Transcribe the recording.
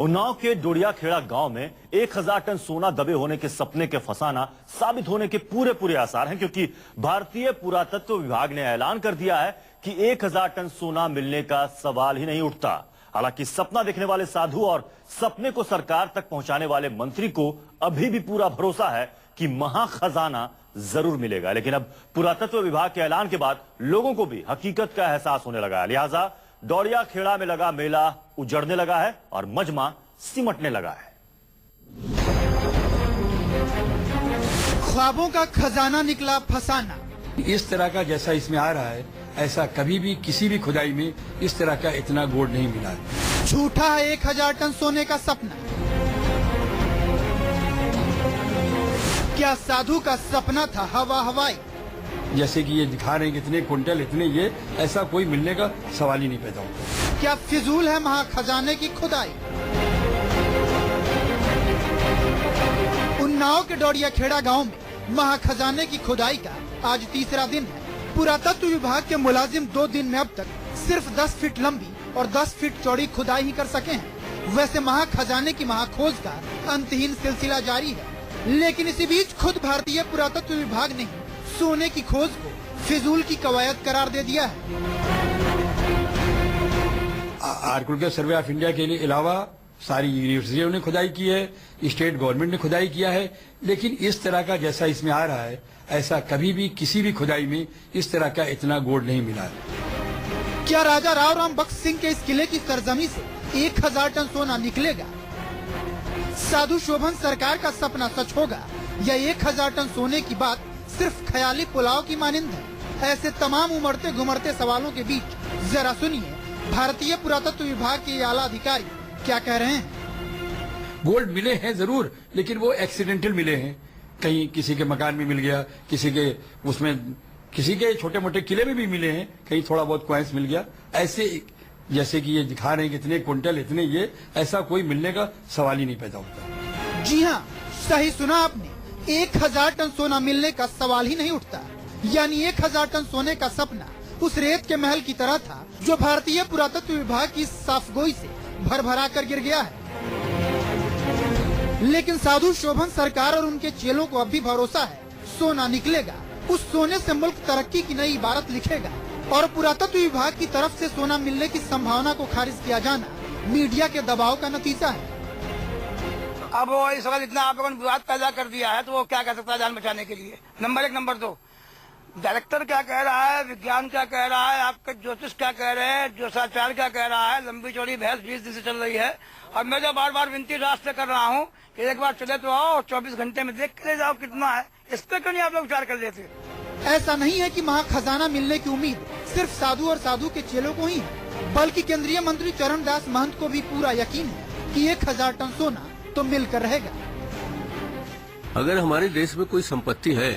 उन्नाव के डोडिया खेड़ा गांव में 1000 टन सोना दबे होने के सपने के फसाना साबित होने के पूरे आसार हैं, क्योंकि भारतीय पुरातत्व विभाग ने ऐलान कर दिया है कि 1000 टन सोना मिलने का सवाल ही नहीं उठता। हालांकि सपना देखने वाले साधु और सपने को सरकार तक पहुंचाने वाले मंत्री को अभी भी पूरा भरोसा है कि महाखजाना जरूर मिलेगा। लेकिन अब पुरातत्व विभाग के ऐलान के बाद लोगों को भी हकीकत का एहसास होने लगा है। लिहाजा डोडिया खेड़ा में लगा मेला उजड़ने लगा है और मजमा सिमटने लगा है। ख्वाबों का खजाना निकला फसाना। इस तरह का जैसा इसमें आ रहा है, ऐसा कभी भी किसी भी खुदाई में इस तरह का इतना गोल्ड नहीं मिला। झूठा है 1000 टन सोने का सपना। क्या साधु का सपना था हवा हवाई? जैसे कि ये दिखा रहे हैं कितने कुंटल इतने, ये ऐसा कोई मिलने का सवाल ही नहीं पैदा होता। क्या फिजूल है महाखजाने की खुदाई? उन्नाव के डोडिया खेड़ा गांव में महाखजाने की खुदाई का आज तीसरा दिन है। पुरातत्व विभाग के मुलाजिम 2 दिन में अब तक सिर्फ 10 फीट लंबी और 10 फीट चौड़ी खुदाई ही कर सके हैं। वैसे महाखजाने की महाखोज का अंतहीन सिलसिला जारी है, लेकिन इसी बीच खुद भारतीय पुरातत्व विभाग ने सोने की खोज को फिजूल की कवायद करार दे दिया है। आर्कियोलॉजिकल सर्वे ऑफ इंडिया के अलावा सारी यूनिवर्सिटियों ने खुदाई की है, स्टेट गवर्नमेंट ने खुदाई किया है, लेकिन इस तरह का जैसा इसमें आ रहा है, ऐसा कभी भी किसी भी खुदाई में इस तरह का इतना गोल्ड नहीं मिला है। क्या राजा राव राम बख्श सिंह के इस किले की सरजमी से 1000 टन सोना निकलेगा? साधु शोभन सरकार का सपना सच होगा या 1000 टन सोने की बात सिर्फ ख्याली पुलाव की मानिंद है? ऐसे तमाम उमड़ते घुमड़ते सवालों के बीच जरा सुनिए भारतीय पुरातत्व विभाग के आला अधिकारी क्या कह रहे हैं। गोल्ड मिले हैं जरूर, लेकिन वो एक्सीडेंटल मिले हैं। कहीं किसी के मकान में मिल गया, किसी के छोटे मोटे किले में भी मिले हैं, कहीं थोड़ा बहुत कॉइंस मिल गया। ऐसे जैसे कि ये दिखा रहे हैं कितने कुंटल इतने, ये ऐसा कोई मिलने का सवाल ही नहीं पैदा होता। जी हाँ, सही सुना आपने, 1000 टन सोना मिलने का सवाल ही नहीं उठता। यानी 1000 टन सोने का सपना उस रेत के महल की तरह था जो भारतीय पुरातत्व विभाग की साफगोई से भर कर गिर गया है। लेकिन साधु शोभन सरकार और उनके चेलों को अब भी भरोसा है, सोना निकलेगा। उस सोने से मुल्क तरक्की की नई इबारत लिखेगा। और पुरातत्व विभाग की तरफ से सोना मिलने की संभावना को खारिज किया जाना मीडिया के दबाव का नतीजा है। अब वो इस वक्त इतना आप लोगों ने विवाद पैदा कर दिया है, तो वो क्या कह सकता है जान बचाने के लिए? नंबर 1, नंबर 2, डायरेक्टर क्या कह रहा है, विज्ञान क्या कह रहा है, आपके ज्योतिष क्या कह रहे हैं, ज्योतिषाचार्य क्या कह रहा है। लंबी चौड़ी बहस 20 दिन से चल रही है। और मैं जो बार विनती राष्ट्र कर रहा हूँ कि एक बार चले तो आओ, 24 घंटे में देख के ले जाओ कितना है। इस पे क्यों नहीं आप लोग विचार कर लेते? ऐसा नहीं है कि महाखजाना मिलने की उम्मीद सिर्फ साधु और साधु के चेलों को ही है, बल्कि केंद्रीय मंत्री चरणदास महंत को भी पूरा यकीन है कि 1000 टन सोना तो मिलकर रहेगा। अगर हमारे देश में कोई संपत्ति है